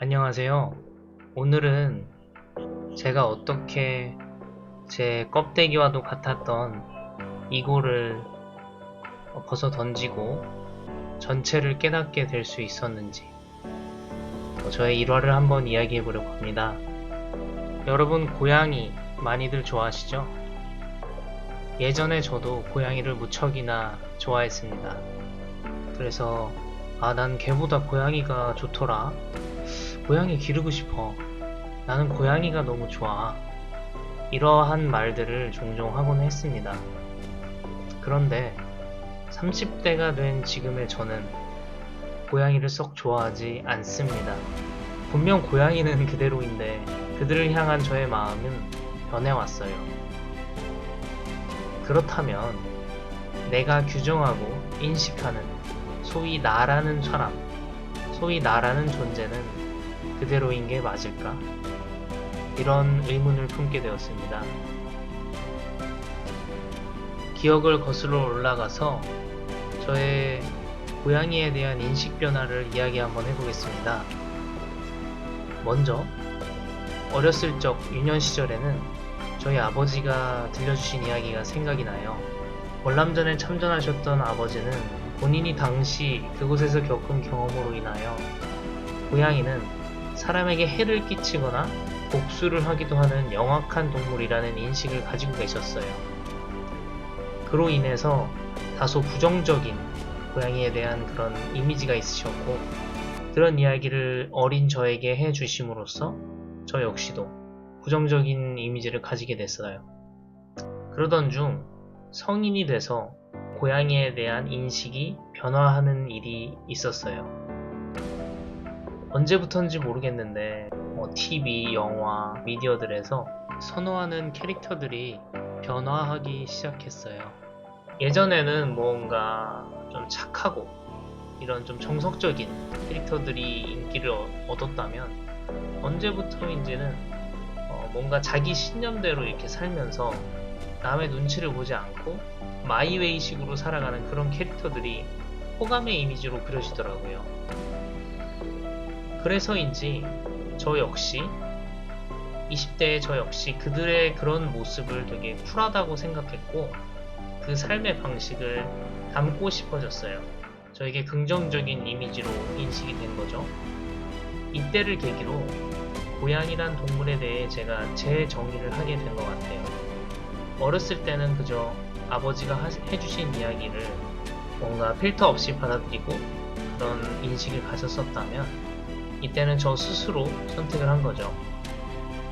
안녕하세요. 오늘은 제가 어떻게 제 껍데기와도 같았던 이고를 벗어 던지고 전체를 깨닫게 될 수 있었는지 저의 일화를 한번 이야기해 보려고 합니다. 여러분 고양이 많이들 좋아하시죠? 예전에 저도 고양이를 무척이나 좋아했습니다. 그래서 난 걔보다 고양이가 좋더라. 고양이 기르고 싶어. 나는 고양이가 너무 좋아. 이러한 말들을 종종 하곤 했습니다. 그런데 30대가 된 지금의 저는 고양이를 썩 좋아하지 않습니다. 분명 고양이는 그대로인데 그들을 향한 저의 마음은 변해왔어요. 그렇다면 내가 규정하고 인식하는 소위 나라는 사람, 소위 나라는 존재는 그대로인 게 맞을까? 이런 의문을 품게 되었습니다. 기억을 거슬러 올라가서 저의 고양이에 대한 인식 변화를 이야기 한번 해보겠습니다. 먼저 어렸을 적 유년 시절에는 저희 아버지가 들려주신 이야기가 생각이 나요. 월남전에 참전하셨던 아버지는 본인이 당시 그곳에서 겪은 경험으로 인하여 고양이는 사람에게 해를 끼치거나 복수를 하기도 하는 영악한 동물이라는 인식을 가지고 계셨어요. 그로 인해서 다소 부정적인 고양이에 대한 그런 이미지가 있으셨고, 그런 이야기를 어린 저에게 해주심으로써 저 역시도 부정적인 이미지를 가지게 됐어요. 그러던 중 성인이 돼서 고양이에 대한 인식이 변화하는 일이 있었어요. 언제부턴지 모르겠는데 TV, 영화, 미디어들에서 선호하는 캐릭터들이 변화하기 시작했어요. 예전에는 뭔가 좀 착하고 이런 좀 정석적인 캐릭터들이 인기를 얻었다면 언제부터인지는 뭔가 자기 신념대로 이렇게 살면서 남의 눈치를 보지 않고 마이웨이식으로 살아가는 그런 캐릭터들이 호감의 이미지로 그려지더라고요. 그래서인지 저 역시 20대의 저 역시 그들의 그런 모습을 되게 쿨하다고 생각했고 그 삶의 방식을 담고 싶어졌어요. 저에게 긍정적인 이미지로 인식이 된 거죠. 이때를 계기로 고양이란 동물에 대해 제가 재정의를 하게 된 것 같아요. 어렸을 때는 그저 아버지가 해주신 이야기를 뭔가 필터 없이 받아들이고 그런 인식을 가졌었다면 이때는 저 스스로 선택을 한 거죠.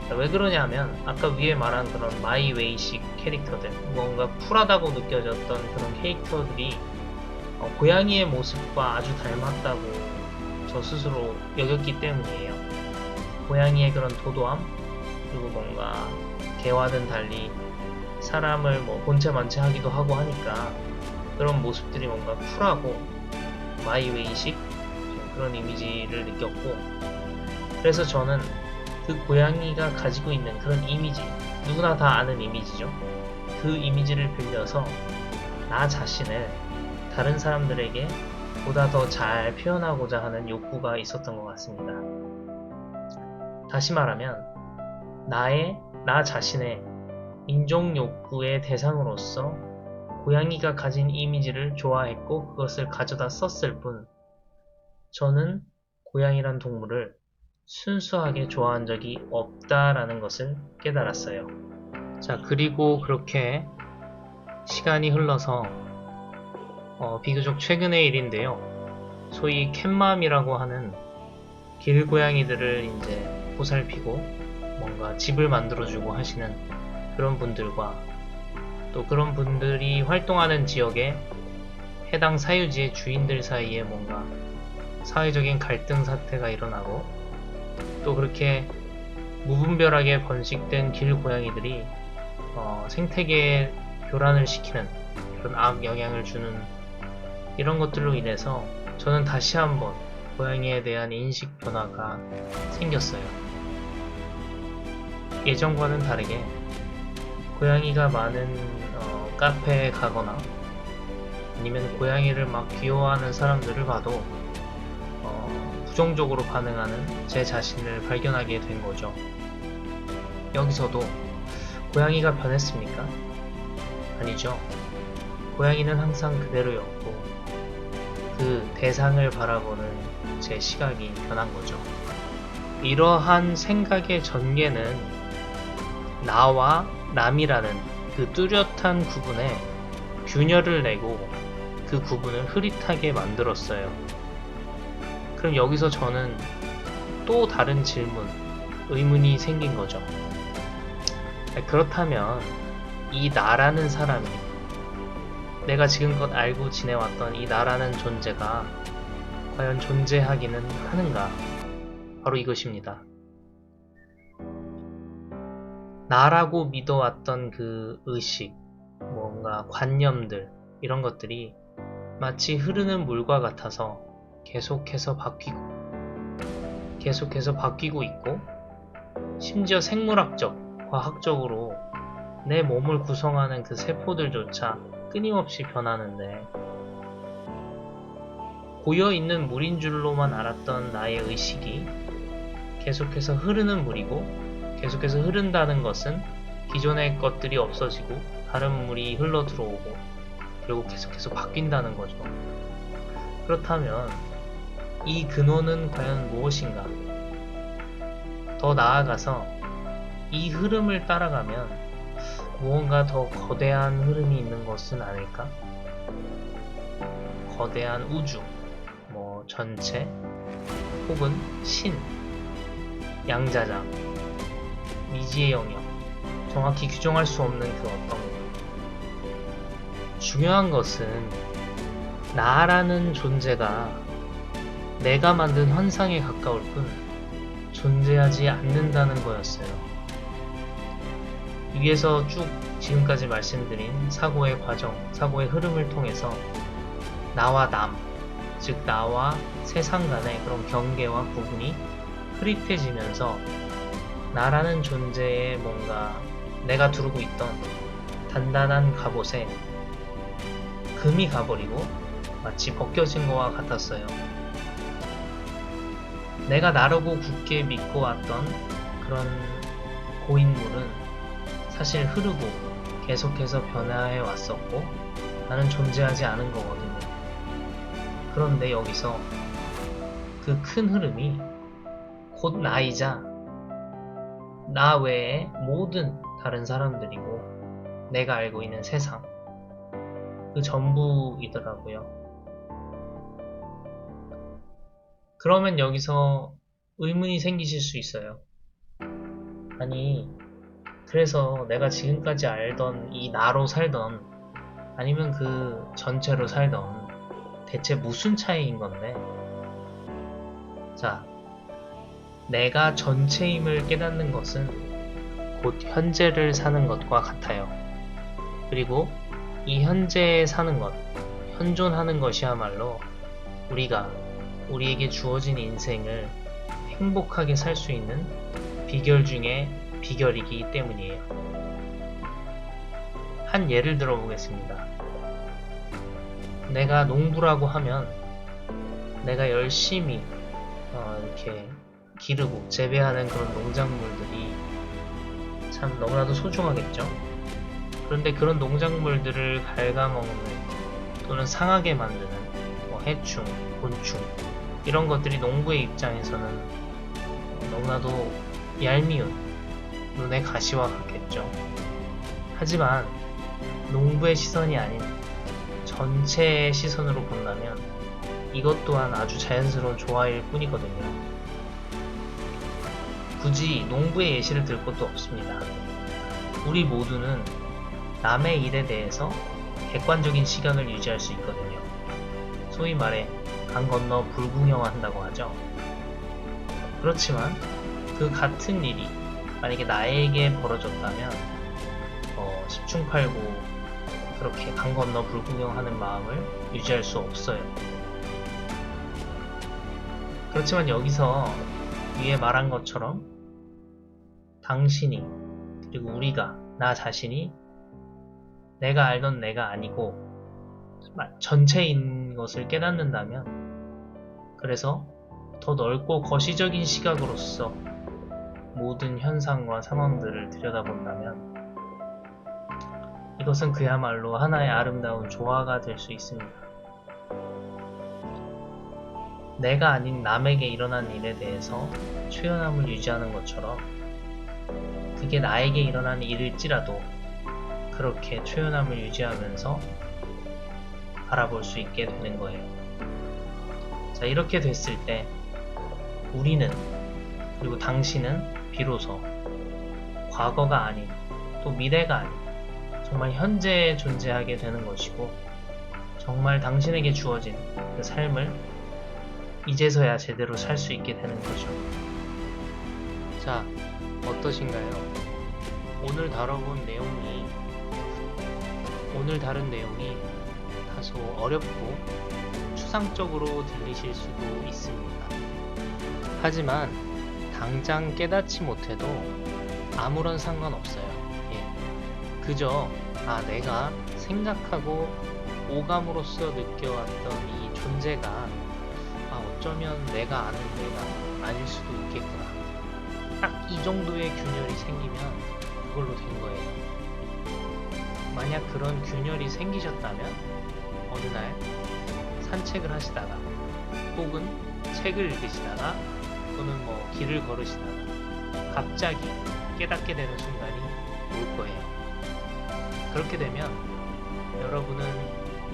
왜 그러냐면 아까 위에 말한 그런 마이웨이식 캐릭터들, 뭔가 쿨하다고 느껴졌던 그런 캐릭터들이 고양이의 모습과 아주 닮았다고 저 스스로 여겼기 때문이에요. 고양이의 그런 도도함, 그리고 뭔가 개와는 달리 사람을 본체 만체 하기도 하고 하니까 그런 모습들이 뭔가 쿨하고 마이웨이식 그런 이미지를 느꼈고, 그래서 저는 그 고양이가 가지고 있는 그런 이미지, 누구나 다 아는 이미지죠. 그 이미지를 빌려서 나 자신을 다른 사람들에게 보다 더 잘 표현하고자 하는 욕구가 있었던 것 같습니다. 다시 말하면 나 자신의 인종 욕구의 대상으로서 고양이가 가진 이미지를 좋아했고 그것을 가져다 썼을 뿐, 저는 고양이란 동물을 순수하게 좋아한 적이 없다라는 것을 깨달았어요. 자, 그리고 그렇게 시간이 흘러서 비교적 최근의 일인데요. 소위 캣맘이라고 하는 길고양이들을 이제 보살피고 뭔가 집을 만들어주고 하시는 그런 분들과 또 그런 분들이 활동하는 지역에 해당 사유지의 주인들 사이에 뭔가 사회적인 갈등 사태가 일어나고 또 그렇게 무분별하게 번식된 길고양이들이 생태계에 교란을 시키는 그런 악영향을 주는 이런 것들로 인해서 저는 다시 한번 고양이에 대한 인식 변화가 생겼어요. 예전과는 다르게 고양이가 많은 카페에 가거나 아니면 고양이를 막 귀여워하는 사람들을 봐도 부정적으로 반응하는 제 자신을 발견하게 된 거죠. 여기서도 고양이가 변했습니까? 아니죠. 고양이는 항상 그대로였고 그 대상을 바라보는 제 시각이 변한 거죠. 이러한 생각의 전개는 나와 남이라는 그 뚜렷한 구분에 균열을 내고 그 구분을 흐릿하게 만들었어요. 그럼 여기서 저는 또 다른 질문, 의문이 생긴 거죠. 그렇다면 이 나라는 사람이, 내가 지금껏 알고 지내왔던 이 나라는 존재가 과연 존재하기는 하는가? 바로 이것입니다. 나라고 믿어왔던 그 의식, 뭔가 관념들, 이런 것들이 마치 흐르는 물과 같아서 계속해서 바뀌고 있고, 심지어 생물학적, 과학적으로 내 몸을 구성하는 그 세포들조차 끊임없이 변하는데, 고여있는 물인 줄로만 알았던 나의 의식이 계속해서 흐르는 물이고, 계속해서 흐른다는 것은 기존의 것들이 없어지고 다른 물이 흘러 들어오고 결국 계속해서 바뀐다는 거죠. 그렇다면 이 근원은 과연 무엇인가? 더 나아가서 이 흐름을 따라가면 무언가 더 거대한 흐름이 있는 것은 아닐까? 거대한 우주, 전체, 혹은 신, 양자장, 미지의 영역, 정확히 규정할 수 없는 그 어떤 것. 중요한 것은 나라는 존재가 내가 만든 환상에 가까울 뿐 존재하지 않는다는 거였어요. 위에서 쭉 지금까지 말씀드린 사고의 과정, 사고의 흐름을 통해서 나와 남, 즉 나와 세상 간의 그런 경계와 구분이 흐릿해지면서 나라는 존재에 뭔가 내가 두르고 있던 단단한 갑옷에 금이 가버리고 마치 벗겨진 것과 같았어요. 내가 나라고 굳게 믿고 왔던 그런 고인물은 사실 흐르고 계속해서 변화해 왔었고 나는 존재하지 않은 거거든요. 그런데 여기서 그 큰 흐름이 곧 나이자 나 외에 모든 다른 사람들이고 내가 알고 있는 세상, 그 전부이더라고요. 그러면 여기서 의문이 생기실 수 있어요. 아니, 그래서 내가 지금까지 알던 이 나로 살던 아니면 그 전체로 살던 대체 무슨 차이인 건데? 자, 내가 전체임을 깨닫는 것은 곧 현재를 사는 것과 같아요. 그리고 이 현재에 사는 것, 현존하는 것이야말로 우리에게 주어진 인생을 행복하게 살 수 있는 비결 중에 비결이기 때문이에요. 한 예를 들어보겠습니다. 내가 농부라고 하면 내가 열심히 이렇게 기르고 재배하는 그런 농작물들이 참 너무나도 소중하겠죠. 그런데 그런 농작물들을 갉아먹는 또는 상하게 만드는 해충, 곤충 이런 것들이 농부의 입장에서는 너무나도 얄미운 눈의 가시와 같겠죠. 하지만 농부의 시선이 아닌 전체의 시선으로 본다면 이것 또한 아주 자연스러운 조화일 뿐이거든요. 굳이 농부의 예시를 들 것도 없습니다. 우리 모두는 남의 일에 대해서 객관적인 시각을 유지할 수 있거든요. 소위 말해 강 건너 불구경한다고 하죠. 그렇지만 그 같은 일이 만약에 나에게 벌어졌다면 10충8구 그렇게 강 건너 불구경하는 마음을 유지할 수 없어요. 그렇지만 여기서 위에 말한 것처럼 당신이 그리고 우리가 나 자신이 내가 알던 내가 아니고 전체인 것을 깨닫는다면 그래서 더 넓고 거시적인 시각으로서 모든 현상과 상황들을 들여다본다면 이것은 그야말로 하나의 아름다운 조화가 될 수 있습니다. 내가 아닌 남에게 일어난 일에 대해서 초연함을 유지하는 것처럼 그게 나에게 일어난 일일지라도 그렇게 초연함을 유지하면서 바라볼 수 있게 되는 거예요. 자, 이렇게 됐을 때 우리는 그리고 당신은 비로소 과거가 아닌 또 미래가 아닌 정말 현재에 존재하게 되는 것이고 정말 당신에게 주어진 그 삶을 이제서야 제대로 살 수 있게 되는 거죠. 자, 어떠신가요? 오늘 다뤄본 내용이 오늘 다룬 내용이 다소 어렵고 추상적으로 들리실 수도 있습니다. 하지만 당장 깨닫지 못해도 아무런 상관없어요. 예. 그저 내가 생각하고 오감으로써 느껴왔던 이 존재가 어쩌면 내가 아는 내가 아닐 수도 있겠구나. 딱 이 정도의 균열이 생기면 그걸로 된 거예요. 만약 그런 균열이 생기셨다면 어느 날 산책을 하시다가 혹은 책을 읽으시다가 또는 길을 걸으시다가 갑자기 깨닫게 되는 순간이 올 거예요. 그렇게 되면 여러분은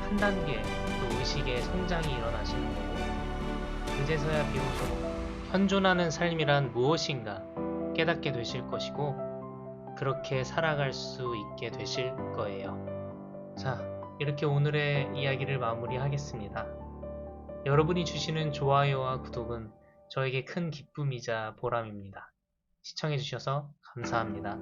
한 단계 또 의식의 성장이 일어나시는 거고 그제서야 비로소 현존하는 삶이란 무엇인가 깨닫게 되실 것이고 그렇게 살아갈 수 있게 되실 거예요. 자, 이렇게 오늘의 이야기를 마무리하겠습니다. 여러분이 주시는 좋아요와 구독은 저에게 큰 기쁨이자 보람입니다. 시청해주셔서 감사합니다.